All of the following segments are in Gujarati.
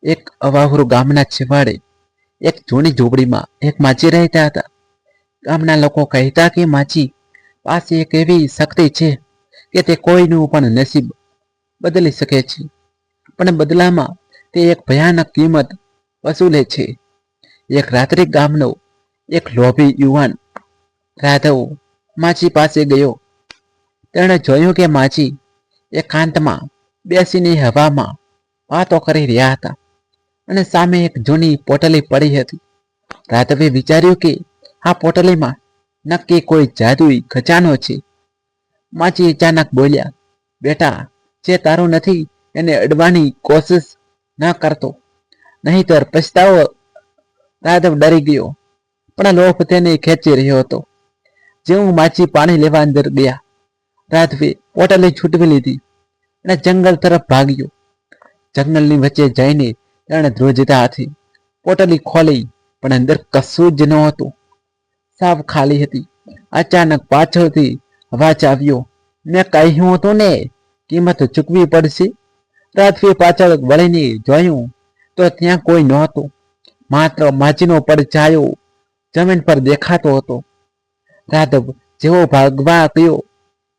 એક અવાવરું ગામના છેવાડે એક જૂની ઝૂંપડીમાં એક માજી રહેતા હતા. ગામના લોકો કહેતા કે માજી પાસે એક એવી શક્તિ છે કે તે કોઈનું પણ નસીબ બદલી શકે છે, પણ બદલામાં તે એક ભયાનક કિંમત વસૂલે છે. એક રાત્રે ગામનો એક લોભી યુવાન રાધવ માછી પાસે ગયો. તેણે જોયું કે માછી એકાંતમાં બેસીને હવામાં વાતો કરી રહ્યા હતા અને સામે એક જૂની પોટલી પડી હતી. રાધવે વિચાર્યું કે આ પોટલીમાં નક્કી કોઈ જાદુઈ ખજાનો છે. માછી અચાનક બોલ્યા, બેટા, જે તારું નથી એને અડવાની કોશિશ ન કરતો, નહીંતર પછતાવો. રાધવ ડરી ગયો, પણ લોભ તેને ખેંચી રહ્યો હતો. જેવું માછી પાણી લેવા અંદર ગયા, રાધવે પોટલી છૂટવી લીધી અને જંગલ તરફ ભાગ્યો. જંગલની વચ્ચે જઈને તેણે ધ્રુજતા હાથે પોટલી ખોલી, પણ અંદર કશું જ નહોતું. સાવ ખાલી હતી. અચાનક પાછળથી અવાજ આવ્યો, મેં કહ્યું હતું ને, કિંમત ચૂકવી પડશે. રાધવે પાછળ વળીને જોયું તો ત્યાં કોઈ નહોતું, માત્ર માછીનો પડછાયો જમીન પર દેખાતો હતો. રાધવ જેવો ભાગવા ગયો,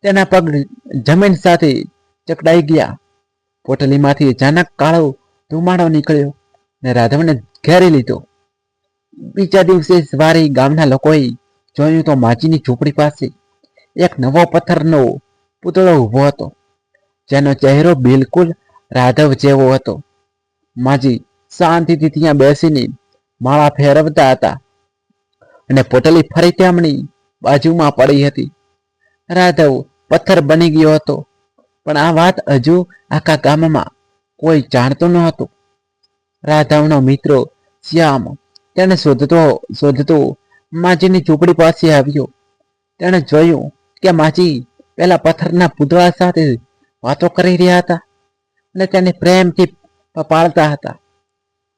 તેના પગ જમીન સાથે ચકડાઈ ગયા. પોટલીમાંથી અચાનક કાળો ધુમાડો નીકળ્યો ને રાધવને ઘેરી લીધો. બીજા દિવસે સવારે ગામના લોકોએ જોયું તો માજીની ઝૂંપડી પાસે એક નવો પથ્થરનો પૂતળો ઊભો હતો, જેનો ચહેરો બિલકુલ રાધવ જેવો હતો. માજી શાંતિથી ત્યાં બેસીને માળા ફેરવતા હતા અને પોટલી ફરી તેમની બાજુમાં પડી હતી. રાધવ પથ્થર બની ગયો હતો, પણ આ વાત હજુ આખા ગામમાં કોઈ જાણતું ન હતું. રાધવનો મિત્ર શ્યામ તેને શોધતો માજીની ઝૂંપડી પાસે આવ્યો. તેણે જોયું કે માજી પેલા પથ્થરના પૂતળા સાથે વાતો કરી રહ્યા હતા અને તેને પ્રેમથી પાળતા હતા.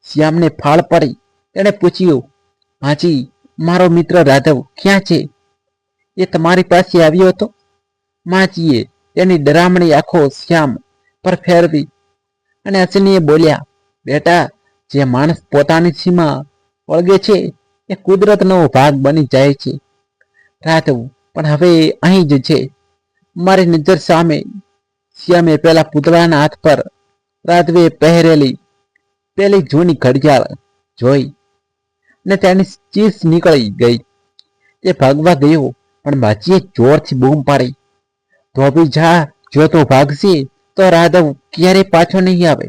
શ્યામને ફાળ પડી. તેણે પૂછ્યું, માજી, મારો મિત્ર રાધવ ક્યાં છે? એ તમારી પાસે આવ્યો હતો? માજીએ તેની ડરામણી આંખો શ્યામ પર ફેરવી અને હસીને બોલ્યા, બેટા, જે માણસ પોતાની સીમા વળગે છે એ કુદરતનો ભાગ બની જાય છે. રાધવ પણ હવે અહીં જ છે, મારી નજર સામે. શ્યામે પેલા પૂતળાના હાથ પર રાધવે પહેરેલી પેલી જૂની ઘડિયાળ જોઈ ને તેની ચીસ નીકળી ગઈ. તે ભાગવા ગયો, પણ માજીએ જોરથી બૂમ પાડી, ધોબી જા, જો તો ભાગશે તો રાધવ ક્યારે પાછો નહીં આવે.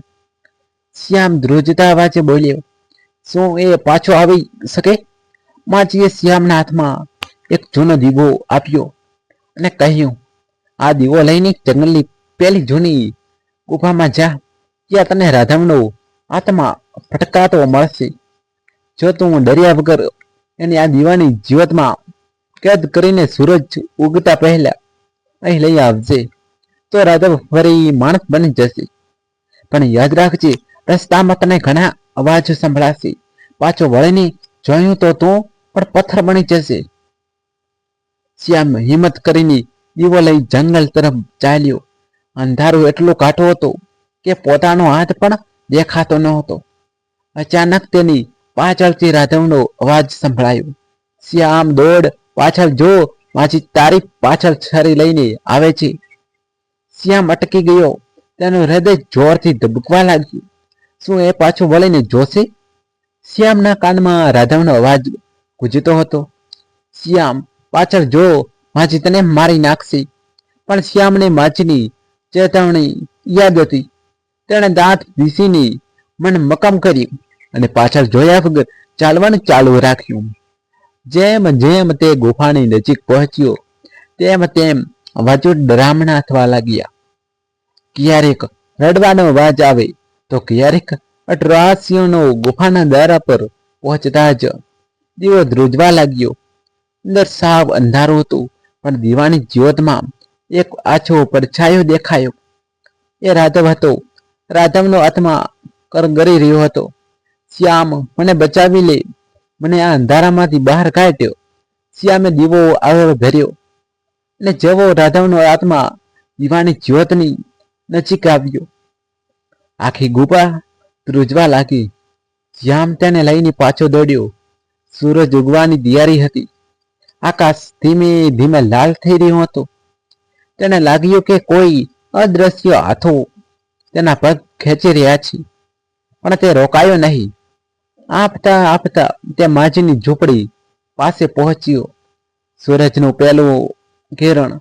શ્યામ ધ્રુજતા અવાજે બોલ્યો, શું એ પાછો આવી શકે? માજીએ શ્યામના હાથમાં એક જૂનો દીવો આપ્યો અને કહ્યું, આ દીવો લઈને જંગલની પેલી જૂની ગુફામાં જા, ત્યાં તને રાધવનો આત્મા ભટકાતો મળશે. જો તું ડર્યા વગર એની આ દીવાની જીવતમાં કેદ કરીને સૂરજ ઉગતા પહેલા અહીં લઈ આવજે, તો રાધવ ફરી માણસ બની જશે. પણ યાદ રાખજે, રસ્તામાં તને ઘણા અવાજ સંભળાશે. પાછો વળીને જોયું તો તું પણ પથ્થર બની જશે. શ્યામ હિંમત કરીને દીવો લઈ જંગલ તરફ ચાલ્યો. અંધારું એટલું કાઠું હતું કે પોતાનો હાથ પણ દેખાતો ન હતો. અચાનક તેની પાછળથી રાધવનો અવાજ સંભળાયો, શ્યામ, દોડ, પાછળ જો, માજી તારી પાછળ છરી લઈને આવે છે. શ્યામ અટકી ગયો. તેનું હૃદય જોરથી ધબકવા લાગ્યું. શું એ પાછું વળીને જોશે? શ્યામના કાનમાં રાધવનો અવાજ ગુંજતો હતો, શ્યામ, પાછળ જો, માજી તને મારી નાખશે. પણ શ્યામને માજીની ચેતવણી યાદ હતી. તેણે દાંત ભીસીને મન મક્કમ કર્યું અને પાછળ જોયા વગર ચાલવાનું ચાલુ રાખ્યું. જેમ જેમ તે ગુફાની નજીક પહોંચ્યો, તેમ તેમ અવાજો ડરામણા થવા લાગ્યા. ક્યારેક રડવાનો અવાજ આવે તો ક્યારેક અટરાસીઓનો ગુફાના દારા પર પહોંચતા જ દીવો ધ્રુજવા લાગ્યો. અંદર સાવ અંધારું હતું, પણ દીવાની જ્યોતમાં એક આછો પડછાયો દેખાયો. એ રાધવ હતો. રાધવનો આત્મા કરગરી રહ્યો હતો, શ્યામ, મને બચાવી લે, મને આ અંધારામાંથી બહાર કાઢ્યો. શ્યામે દીવો આગળ ધર્યો અને જેવો રાધવનો આત્મા દીવાની જ્યોતની નજીક આવ્યો, આખી ગુફા ધ્રુજવા લાગી. શ્યામ તેને લઈને પાછો દોડ્યો. સૂરજ ઉગવાની તૈયારી હતી. આકાશ ધીમે ધીમે લાલ થઈ રહ્યું હતું. તેને લાગ્યું કે કોઈ અદ્રશ્ય હાથો તેના પગ ખેંચી રહ્યા છે, પણ તે રોકાયો નહીં. આપતા આપતા તે માજીની ઝૂંપડી પાસે પહોંચ્યો. સૂરજનું પહેલું કિરણ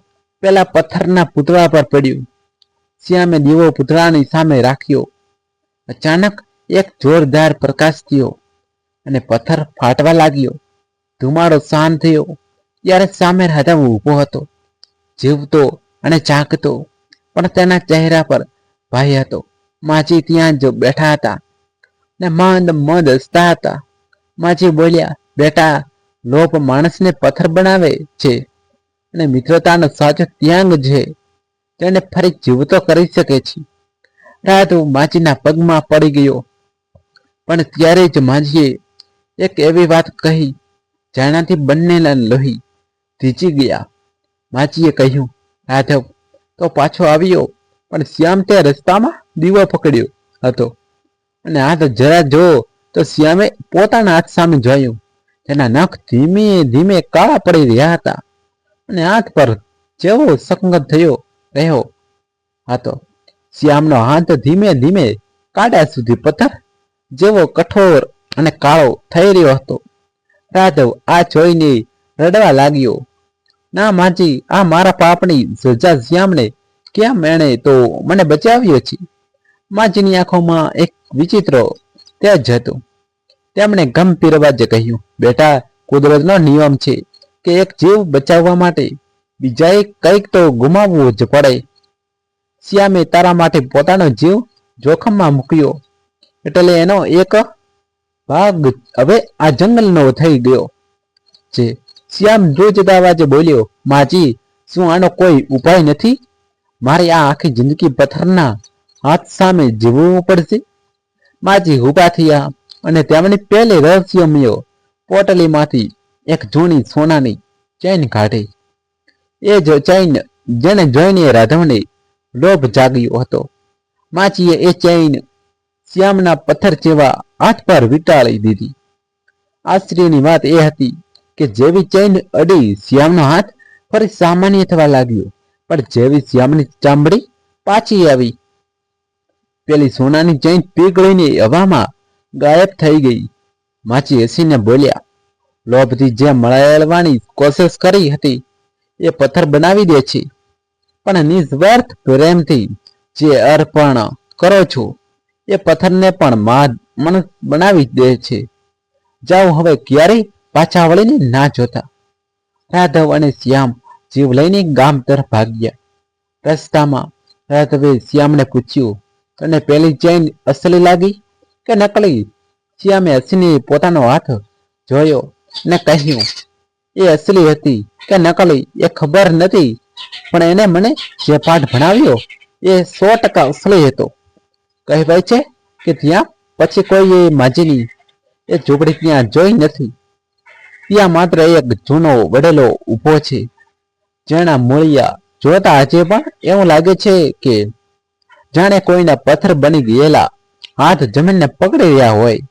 પેલા પથ્થરના પૂતળા પર પડ્યું. શ્યામે દીવો પૂતળાની સામે રાખ્યો. અચાનક એક જોરદાર પ્રકાશ થયો અને પથ્થર ફાટવા લાગ્યો. ધુમાડો શાંત થયો ત્યારે સામે રાધવ ઊભો હતો, જીવતો અને ચાકતો, પણ તેના ચહેરા પર ભય હતો. માજી ત્યાં જ બેઠા હતા ને મંદ મંદ હસતા હતા. માજી બોલ્યા, બેટા, લોભ માણસને પથ્થર બનાવે છે અને મિત્રતાનો સાચો ત્યાગ છે તેને ફરી જીવતો કરી શકે છે. રાધવ માજીના પગમાં પડી ગયો, પણ ત્યારે જ માજીએ એક એવી વાત કહી જેનાથી બંનેના લોહી ધીજી ગયા. માજીએ કહ્યું, રાધવ તો પાછો આવ્યો, પણ શ્યામ તે રસ્તામાં દીવો પકડ્યો હતો અને હાથ જરા જો તો શ્યામે પોતાના હાથ સામે જોયું. તેના નખ ધીમે ધીમે કાળા પડી રહ્યા હતા અને હાથ પર જેવો સંગત થયો રહ્યો હતો. શ્યામનો હાથ ધીમે ધીમે કાંડા સુધી પથ્થર જેવો કઠોર અને કાળો થઈ રહ્યો હતો. રાધવ આ જોઈને રડવા લાગ્યો. ના માજી, આ મારા પાપની સજા શ્યામને કેમ એણે તો મને બચાવ્યો છે. માજીની આંખોમાં એક વિચિત્ર તેજ હતું. તેમણે ગંભીર અવાજે કહ્યું, બેટા, કુદરતનો નિયમ છે કે એક જીવ બચાવવા માટે બીજાએ કંઈક તો ગુમાવવું જ પડે. શ્યામે તારા માટે પોતાનો જીવ જોખમમાં મૂક્યો, એટલે એનો એક ભાગ હવે આ જંગલનો થઈ ગયો છે. શ્યામ ધ્રુજતા અવાજે બોલ્યો, માજી, શું આનો કોઈ ઉપાય નથી? મારે આ આખી જિંદગી પથ્થરના હાથ સામે જીવવું પડશે. માજી ઊભા થયા અને તેમની પહેલી રહસ્યમય પોટલીમાંથી એક જૂની સોનાની ચેન કાઢી. એ જ ચેન જેને જોઈને રાધવને લોભ જાગ્યો હતો. માજીએ એ ચેન શ્યામના પથ્થર જેવા હાથ પર વીંટાળી દીધી. આશ્ચર્યની વાત એ હતી કે જેવી ચેન અડી શ્યામનો હાથ ફરી સામાન્ય થવા લાગ્યો, પણ જેવી શ્યામની ચામડી પાછી આવી, પેલી સોનાની ચેન પીગળીને હવામાં ગાયબ થઈ ગઈ. માજી હસીને બોલ્યા, લોભથી જે મળવાની કોશિશ કરી હતી એ પથ્થર બનાવી દે છે, પણ નિસ્વાર્થ પ્રેમથી જે અર્પણ કરો છો એ પથ્થરને પણ માણસ બનાવી દે છે. જાઓ, હવે ક્યારેય પાછા વળીને ના જોતા. રાધવ અને શ્યામ જીવ લઈને ગામ તરફ ભાગ્યા. રસ્તામાં રાધવે શ્યામને પૂછ્યું, તને પેલી ચેન અસલી લાગી કે નકલી? શ્યામે હસીને પોતાનો હાથ જોયો ને કહ્યું, એ અસલી હતી કે નકલી એ ખબર નથી, પણ એને મને જે પાઠ ભણાવ્યો એ 100% અસલી હતો. કહેવાય છે કે ત્યાં પછી કોઈ એ માજીની એ ઝૂંપડી ત્યાં જોઈ નથી. ત્યાં માત્ર એક જૂનો વડેલો ઊભો છે, જેના મૂળિયા જોતા આજે પણ એવું લાગે છે કે જાણે કોઈના પથ્થર બની ગયેલા હાથ જમીનને પકડી રહ્યા હોય.